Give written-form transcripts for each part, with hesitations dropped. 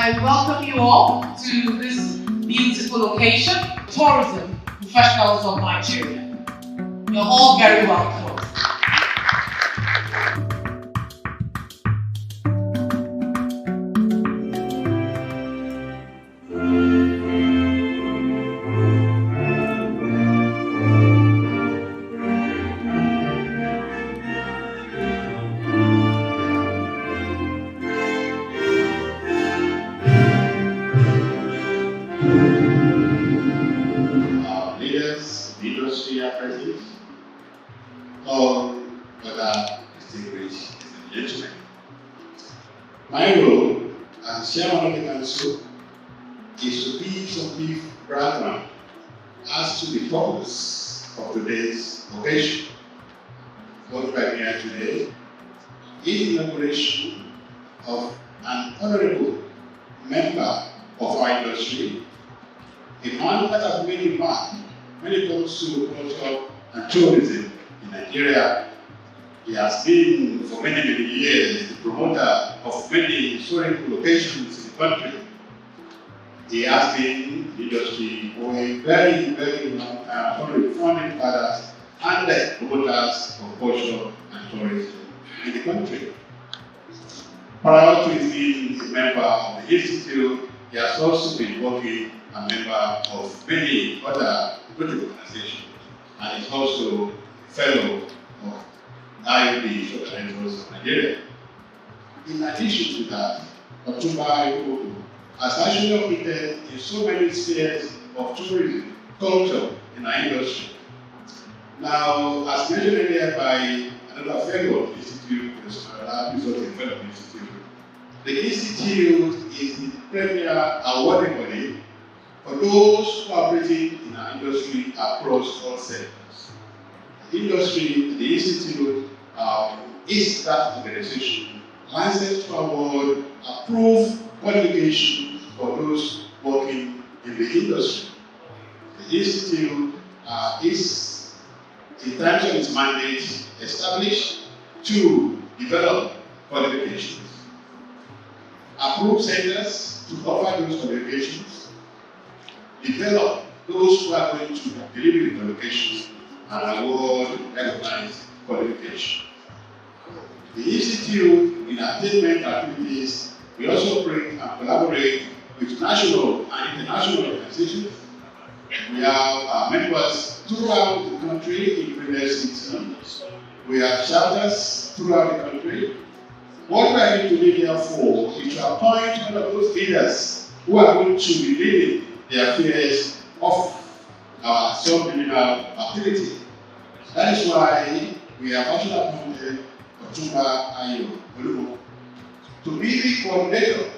I welcome you all to this beautiful occasion, tourism professionals of Nigeria. You're all very welcome. Leaders, industry apprentices, all other distinguished gentlemen. My role as chairman of the council is to give some brief background as to the purpose of today's occasion. What we are here today is the inauguration of an honorable member of our industry, a man that has made a mark when it comes to culture and tourism in Nigeria. He has been for many, many years the promoter of many historical locations in the country. He has been in the industry for a very, very long time, one of the founding fathers and the promoters of culture and tourism in the country. Prior to his being a member of the Institute, he has also been working a member of many other political organizations, and is also a fellow of Ayodele of Nigeria. In addition to that, Otunba has actually operated in so many spheres of tourism, culture in our industry. Now, as mentioned earlier by another fellow of the Institute, the Institute is the premier awarding body for those who are operating in our industry across all sectors. The Institute is that organization licensed to award approved qualification for those working in the industry. The Institute is, in terms of its mandate, established to develop qualifications, approve centers to offer those qualifications, develop those who are going to deliver the qualifications, and award recognized qualification. The Institute, in attainment activities, we also operate and collaborate with national and international organizations. We have members throughout the country in universities. We have chapters throughout the country. What we are going to be here for is to appoint one of those leaders who are going to be leading the affairs of our sub-divisional activity. That is why we have actually appointed Otunba Ayodele to be the coordinator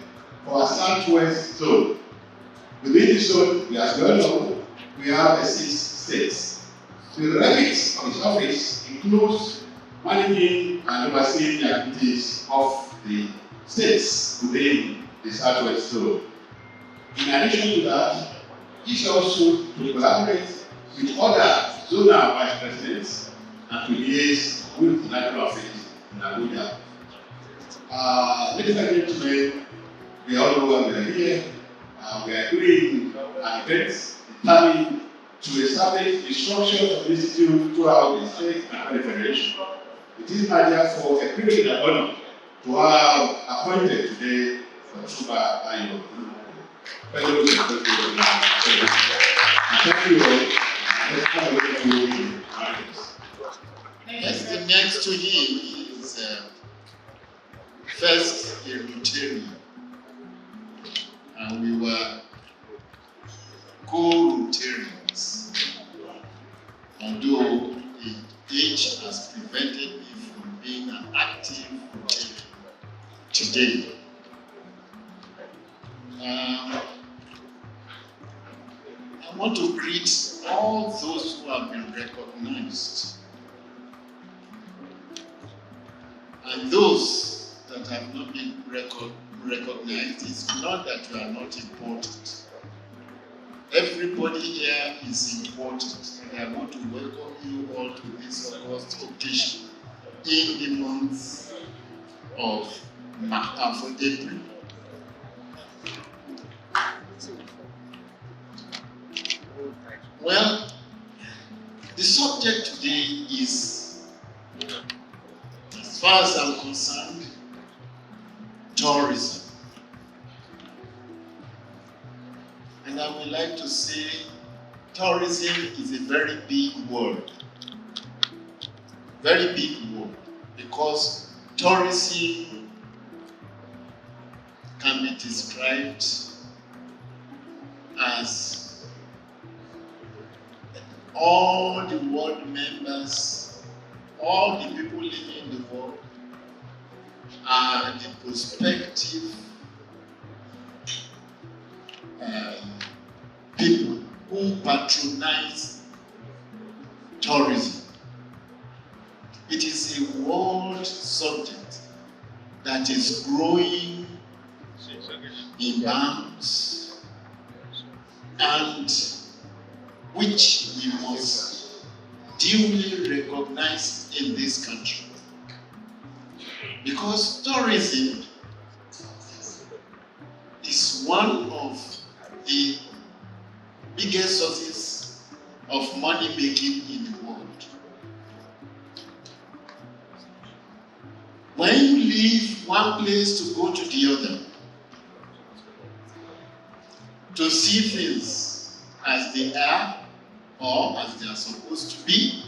for our Southwest zone. Within this zone, as well know, we have 6 states. So the remit of his office includes managing and overseeing the activities of the states within the Southwest zone. In addition to that, he's also to collaborate with other zonal vice presidents and to liaise with the national office in Abuja. Ladies and gentlemen, we all know why we are here. We are doing an event determined to establish the structure of the Institute throughout the state and the federation. It is my therefore a privilege and honor to have appointed today Otunba Ayodele. Thank you all. Next to him is first a Rotarian, and we were co-Rotarians, although age has prevented me from being an active Rotarian today. I want to greet all those who have been recognized and those that have not been recognized. It's not that you are not important. Everybody here is important, and I want to welcome you all to this August occasion in the month of April. Well, the subject today is, as far as I'm concerned, tourism. And I would like to say tourism is a very big word. Very big word. Because tourism can be described as all the world members, all the people living in the world are the prospective people who patronize tourism. It is a world subject that is growing in bounds and which we must duly recognize in this country. Because tourism is one of the biggest sources of money making in the world. When you leave one place to go to the other, to see things as they are or as they are supposed to be,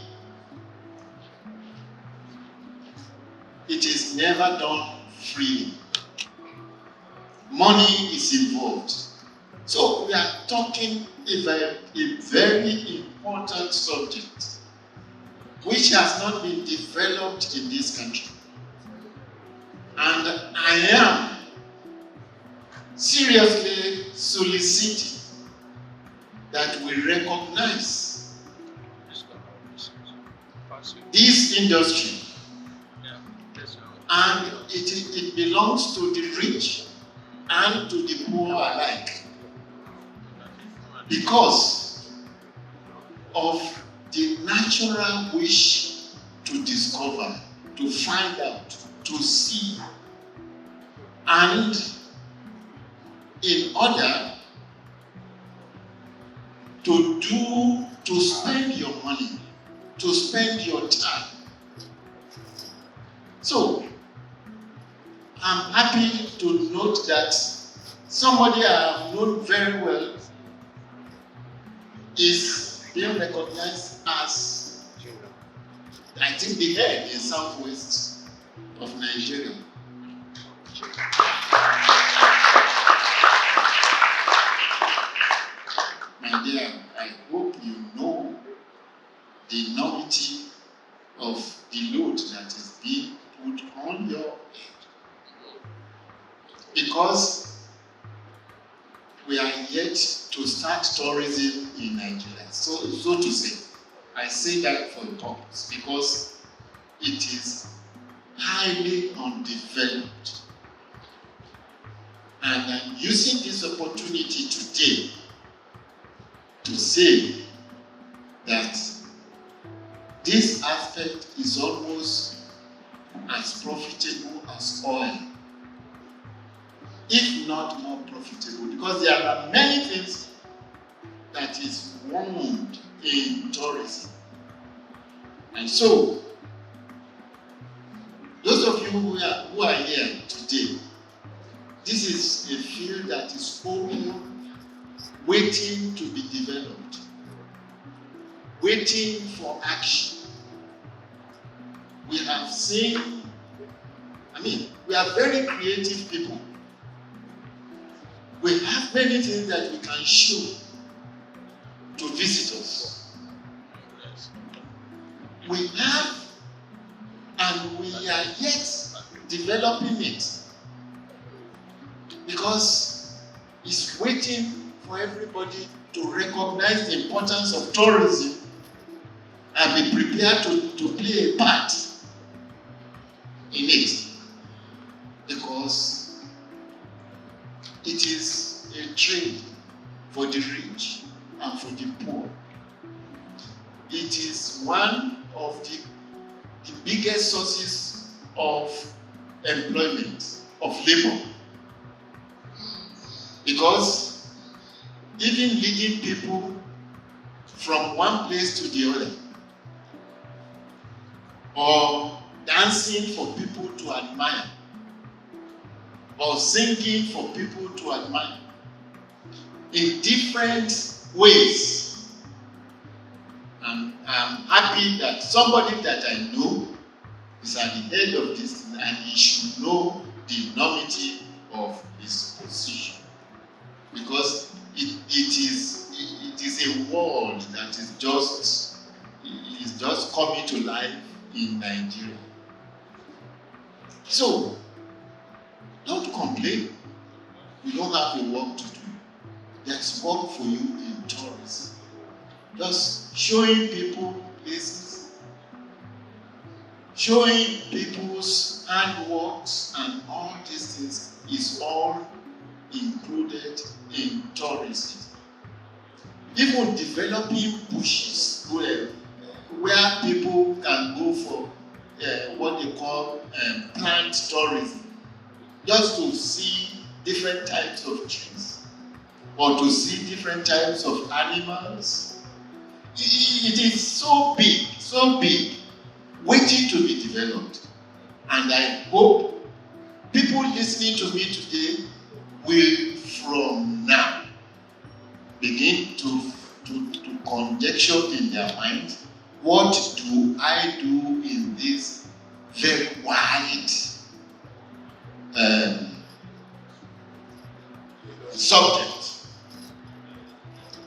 it is never done freely. Money is involved. So we are talking about a very important subject which has not been developed in this country. And I am seriously soliciting that we recognize this industry, and it belongs to the rich and to the poor alike, because of the natural wish to discover, to find out, to see, and in order to spend your money, to spend your time. So I'm happy to note that somebody I have known very well is being recognized as, I think, the head in southwest of Nigeria. My dear, I hope you know the enormity of the load that is being put on your head. Because we are yet to start tourism in Nigeria. So to say, I say that for a purpose, because it is highly undeveloped. And I'm using this opportunity today to say that this aspect is almost as profitable as oil, if not more profitable, because there are many things that is warmed in tourism. And so, those of you who are here today, this is a field that is open, waiting to be developed, waiting for action. We have seen, we are very creative people. We have many things that we can show to visitors. We have, and we are yet developing it, because it's waiting for everybody to recognize the importance of tourism and be prepared to play a part in it, because it is a trade for the rich and for the poor. It is one of the biggest sources of employment, of labor. Because even leading people from one place to the other, or dancing for people to admire, or singing for people to admire in different ways. I'm happy that somebody that I know is at the head of this thing, and he should know the enormity of his position, because it is a world that is just coming to life in Nigeria. So don't complain. You don't have a work to do. There's work for you in tourism. Just showing people places, showing people's handworks and all these things is all included in tourism. Even developing bushes where people can go for what they call plant tourism, just to see different types of trees or to see different types of animals. It is so big, waiting to be developed. And I hope people listening to me today will, from now, begin to conjecture in their mind, what do I do in this very wide subject?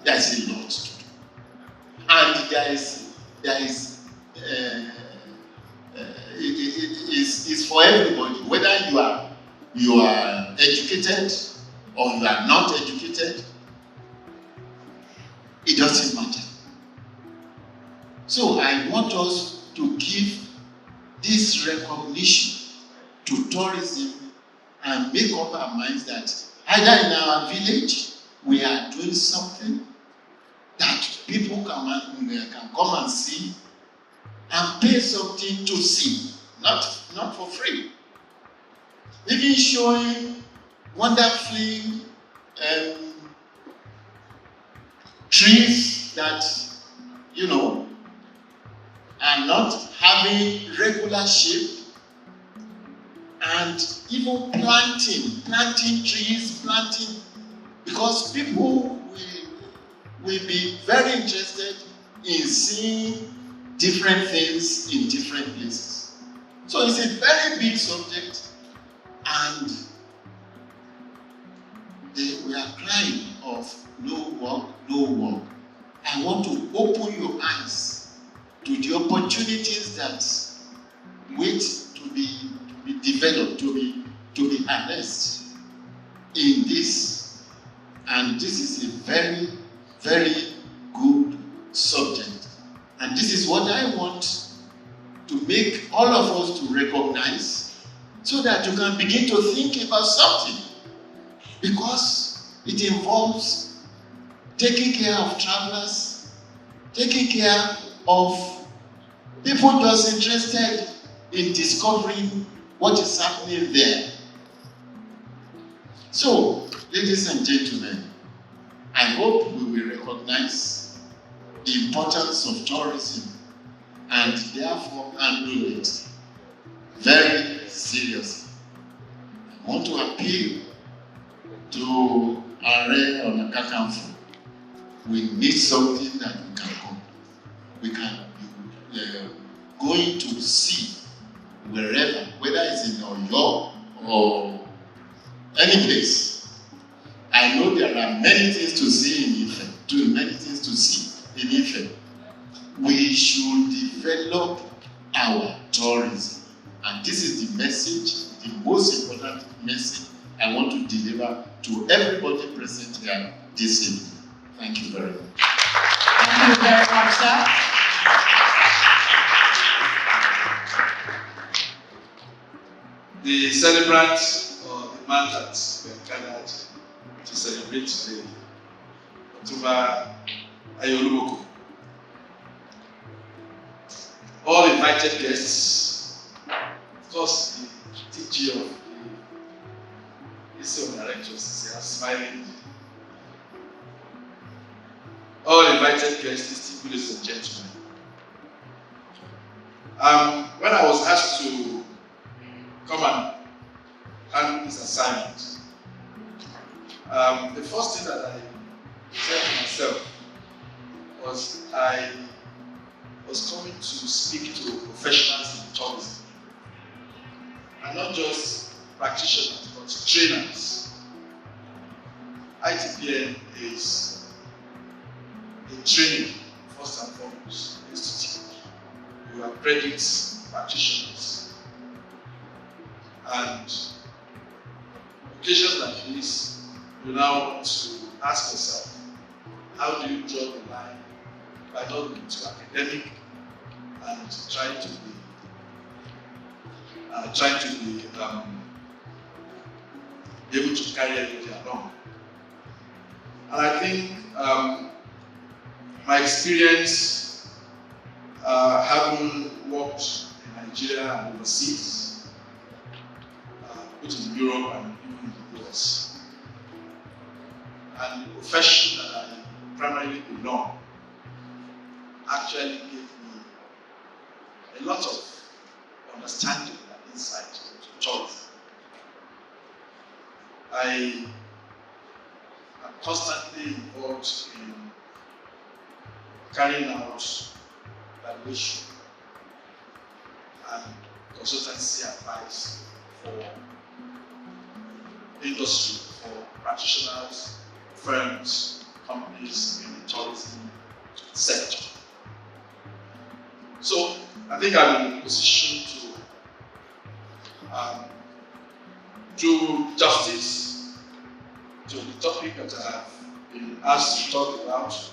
There's a lot to do. And it is for everybody, whether you are educated or you are not educated. It doesn't matter. So I want us to give this recognition to tourism and make up our minds that either in our village we are doing something that people can come and see and pay something to see, not for free. Even showing wonderfully trees that, are not having regular shape, and even planting trees, because people will be very interested in seeing different things in different places. So it's a very big subject, and we are crying of no work. I want to open your eyes to the opportunities that wait to be developed, to be harnessed in this. And this is a very, very good subject. And this is what I want to make all of us to recognize, so that you can begin to think about something. Because it involves taking care of travelers, taking care of people just interested in discovering what is happening there. So, ladies and gentlemen, I hope we will recognize the importance of tourism and therefore handle it very seriously. I want to appeal to Ààrẹ Ọ̀nà Kakanfò. We need something that we can be going to see wherever, whether it's in Oyo or any place. I know there are many things to see in Ife, We should develop our tourism. And this is the message, the most important message I want to deliver to everybody present here this evening. Thank you very much. Thank you very much, sir. The celebrants or the mandates were gathered to celebrate today. Otunba Ayodele. All invited guests, of course, the TG of the Directors is smiling. all invited guests, distinguished ladies and gentlemen. When I was asked to come and handle this assignment, the first thing that I said to myself was I was coming to speak to professionals in tourism, and not just practitioners, but trainers. ITPN is a training, first and foremost, institute. You are credits practitioners. And occasions like this, you now want to ask yourself, how do you draw the line by not being too academic and trying to be able to carry everything along? And I think my experience having worked in Nigeria and overseas, both in Europe and even in the US, and the profession that I primarily belong actually gave me a lot of understanding and insight into tourism. I am constantly involved in carrying out evaluation and consultancy advice for industry, for practitioners, firms, companies in the tourism sector. So I think I'm in a position to do justice to the topic that I have been asked to talk about.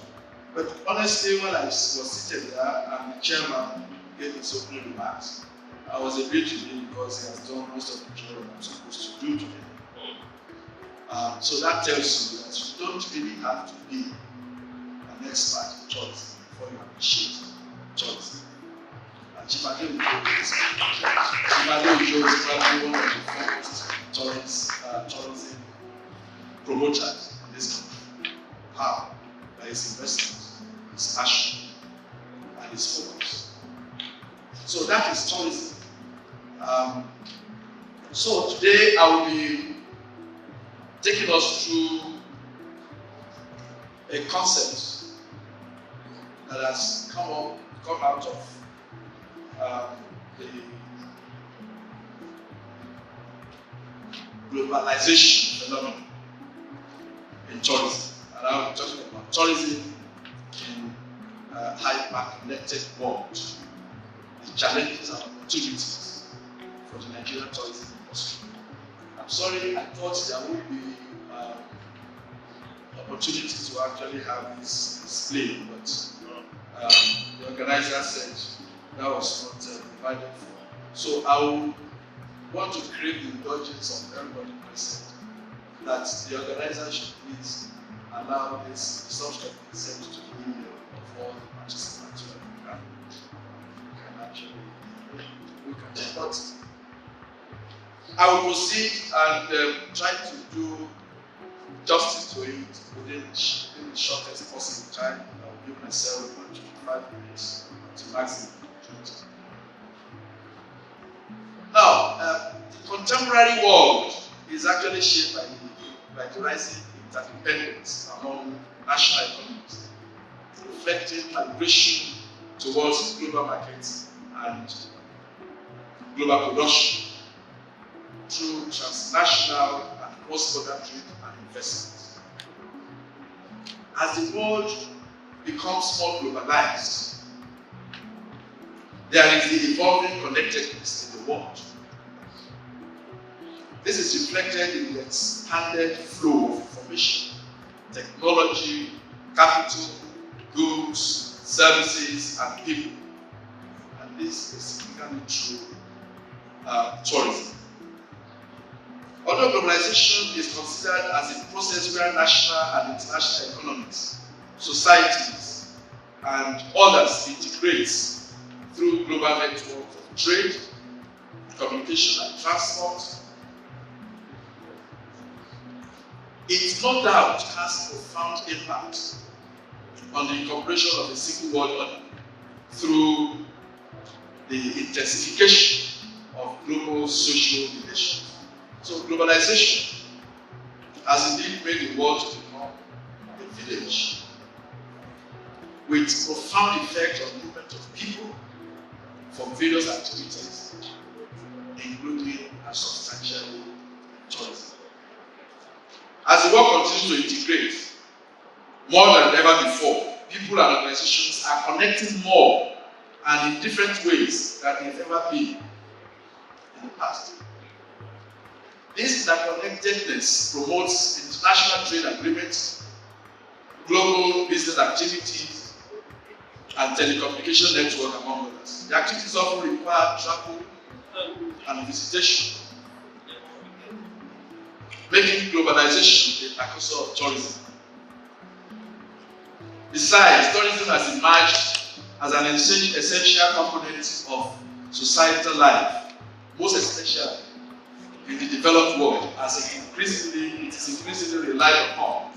But honestly, when I was seated there and the chairman gave his opening remarks, I was a bit relieved because he has done most of the job I'm supposed to do today. So that tells you that you don't really have to be an expert in tourism before you appreciate tourism. And Chief Ayodele is probably one of the foremost tourism promoters in this country. How? By his investment, his passion, and his focus. So that is tourism. So today I will be taking us through a concept that has come out of the globalization phenomenon in tourism. And I will be talking about tourism in a hyper-connected world, the challenges and opportunities for the Nigerian tourism industry. I'm sorry, I thought there would be opportunity to actually have this display, but the organizer said that was not provided for. So I will want to create the indulgence of everybody present that the organizer should please allow this soft copy sent to the email of all the participants who can actually look at it. But I will proceed and try to do justice to it within the shortest possible time. I will give myself 5 minutes to maximum. Now, the contemporary world is actually shaped by the rising interdependence among national economies, reflecting migration towards global markets and global production through transnational and cross-border trade and investment. As the world becomes more globalized, there is the evolving connectedness in the world. This is reflected in the expanded flow of information, technology, capital, goods, services, and people. And this is significantly through tourism. Although globalization is considered as a process where national and international economies, societies, and others integrate through global networks of trade, communication, and transport, it no doubt has profound impact on the incorporation of a single world order through the intensification of global social relations. So globalization has indeed made the world to become a village with profound effect on the movement of people from various activities, including and substantially tourism. As the world continues to integrate more than ever before, people and organizations are connecting more and in different ways than they've ever been in the past. This interconnectedness promotes international trade agreements, global business activities, and telecommunication network, among others. The activities often require travel and visitation, making globalization a precursor of tourism. Besides, tourism has emerged as an essential component of societal life, most especially in the developed world, as it is increasingly relied upon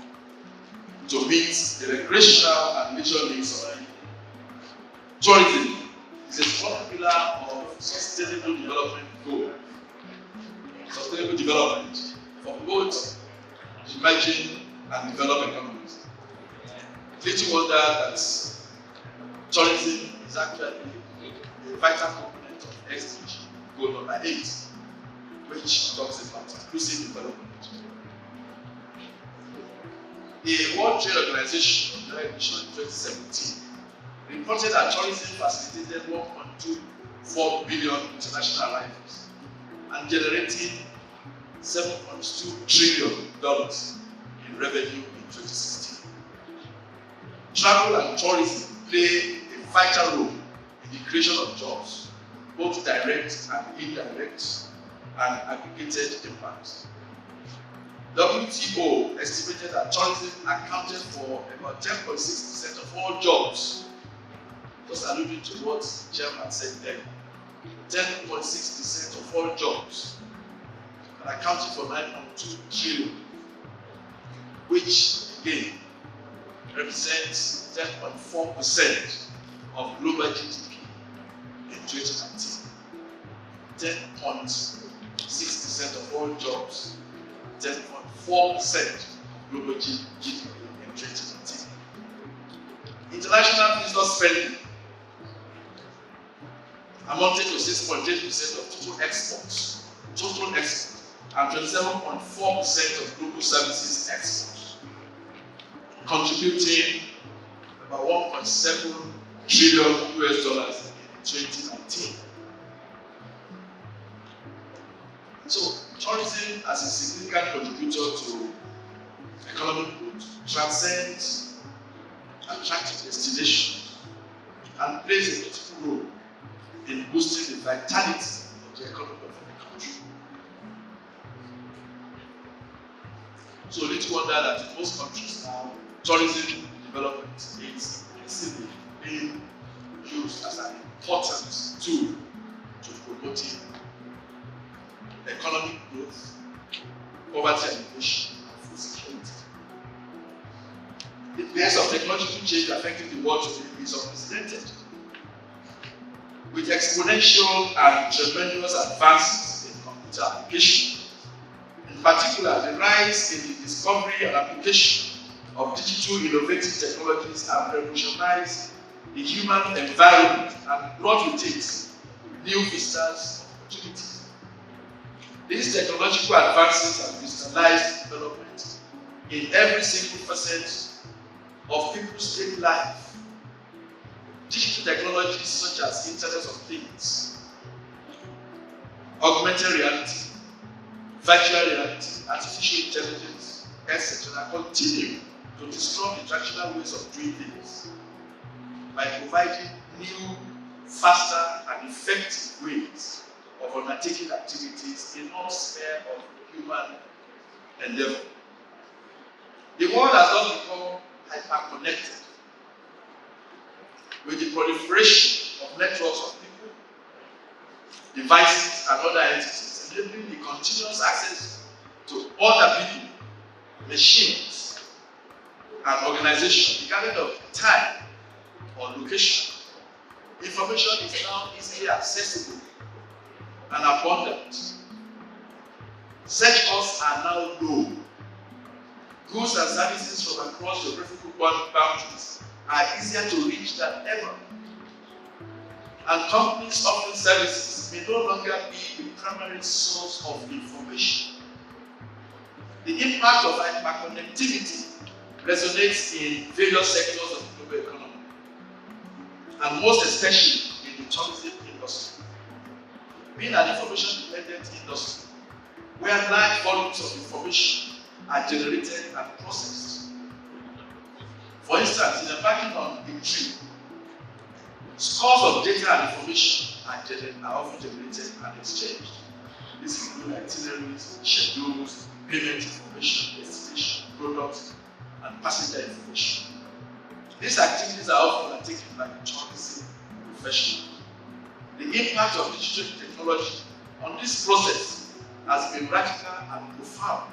to meet the recreational and leisure needs of people. Tourism is a strong pillar of sustainable development goal. Sustainable development for both emerging and developed economies. Little wonder that tourism is actually a vital component of SDG goal number 8, which talks about inclusive development. The World Trade Organization in 2017 reported that tourism facilitated 1.24 billion international arrivals and generating $7.2 trillion in revenue in 2016. Travel and tourism play a vital role in the creation of jobs, both direct and indirect, and aggregated impacts. WTO estimated that tourism accounted for about 10.6% of all jobs, just alluding to what the chairman said then. 10.6% of all jobs, and accounting for 9.2 trillion, which again represents 10.4% of global GDP in 2019. 10.6% of all jobs, 10.4% of global GDP in 2019. International visitor spending amounted to 6.8% of total exports, and 27.4% of global services exports, contributing about $1.7 trillion in 2019. So, tourism as a significant contributor to economic growth transcends attractive destinations and plays a critical role in boosting the vitality of the economy of the country. So little wonder that in most countries now, tourism development is increasingly being used as an important tool to promoting economic growth, poverty elimination, and food security. The pace of technological change affecting the world today is unprecedented, with exponential and tremendous advances in computer application. In particular, the rise in the discovery and application of digital innovative technologies have revolutionized the human environment and brought with it new vistas of opportunities. These technological advances have crystallized development in every single facet of people's daily life. Digital technologies such as Internet of Things, augmented reality, virtual reality, artificial intelligence, etc. continue to disrupt the traditional ways of doing things by providing new, faster, and effective ways of undertaking activities in all spheres of human endeavor. The world has thus become hyper-connected, with the proliferation of networks of people, devices, and other entities, enabling the continuous access to other people, machines, an organization, regardless of time or location, information is now easily accessible and abundant. Search costs are now low. Goods and services from across geographical boundaries are easier to reach than ever. And companies offering services may no longer be the primary source of information. The impact of hyperconnectivity resonates in various sectors of the global economy, and most especially in the tourism industry. Being an information-dependent industry, where large volumes of information are generated and processed. For instance, in embarking on a trip, scores of data and information are often generated and exchanged. This includes itineraries, schedules, payment information, destination, products, and passenger information. These activities are often undertaken by the tourism professional. The impact of digital technology on this process has been radical and profound,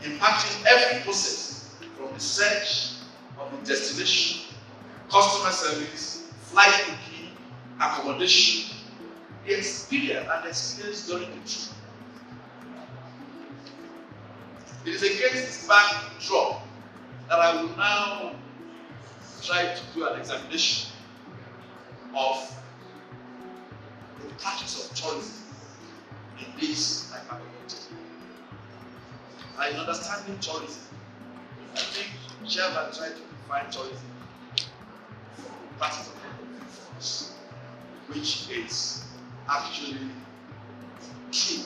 impacting every process from the search of the destination, customer service, flight booking, accommodation, the experience during the trip. It is against this backdrop that I will now try to do an examination of the practice of tourism in this hyperconnected. In understanding tourism, I think Chairman tried to define tourism from the practice of for us, which is actually true.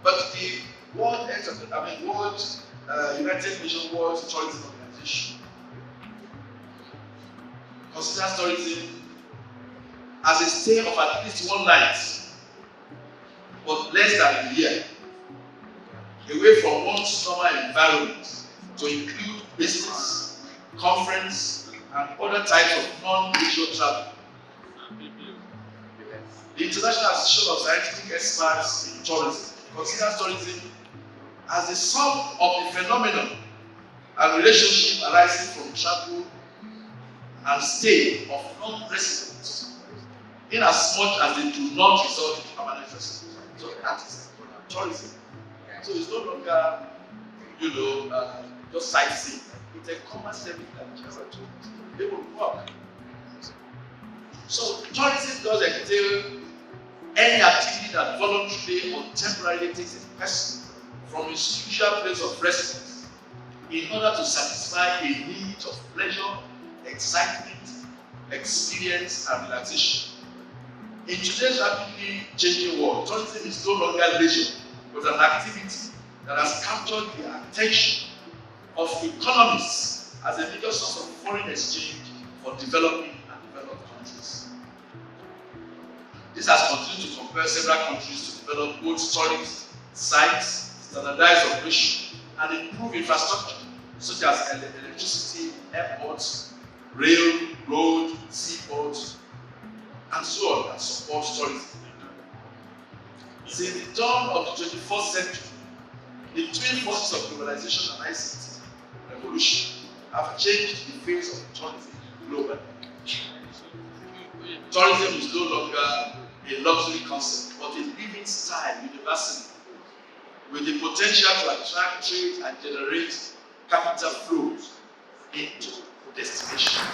But the United Nations World Tourism Organization considers tourism as a stay of at least one night, but less than a year, away from one's normal environment, to include business, conference, and other types of non-leisure travel. The International Association of Scientific Experts in Tourism considers tourism as the sum of the phenomenon and relationship arising from travel and stay of non-residents, in as much as they do not result in permanent residence. So that is tourism. So it's no longer, just sightseeing. It's a common service that they will work. So tourism does entail any activity that voluntarily or temporarily takes a person from his usual place of residence in order to satisfy a need of pleasure, excitement, experience, and relaxation. In today's rapidly changing world, tourism is no longer leisure, but an activity that has captured the attention of economists as a major source of foreign exchange for developing and developed countries. This has continued to compel several countries to develop both tourist sites, standardize operation, and improve infrastructure such as electricity, airports, rail, road, seaports, and so on that support tourism. Since the dawn of the 21st century, the twin forces of globalization and ICT revolution have changed the face of tourism globally. Tourism is no longer a luxury concept, but a living style universally, with the potential to attract trade and generate capital flows into destination.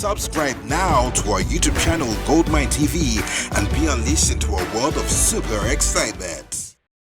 Subscribe now to our YouTube channel GoldmyneTV and be unleashed into a world of super excitement.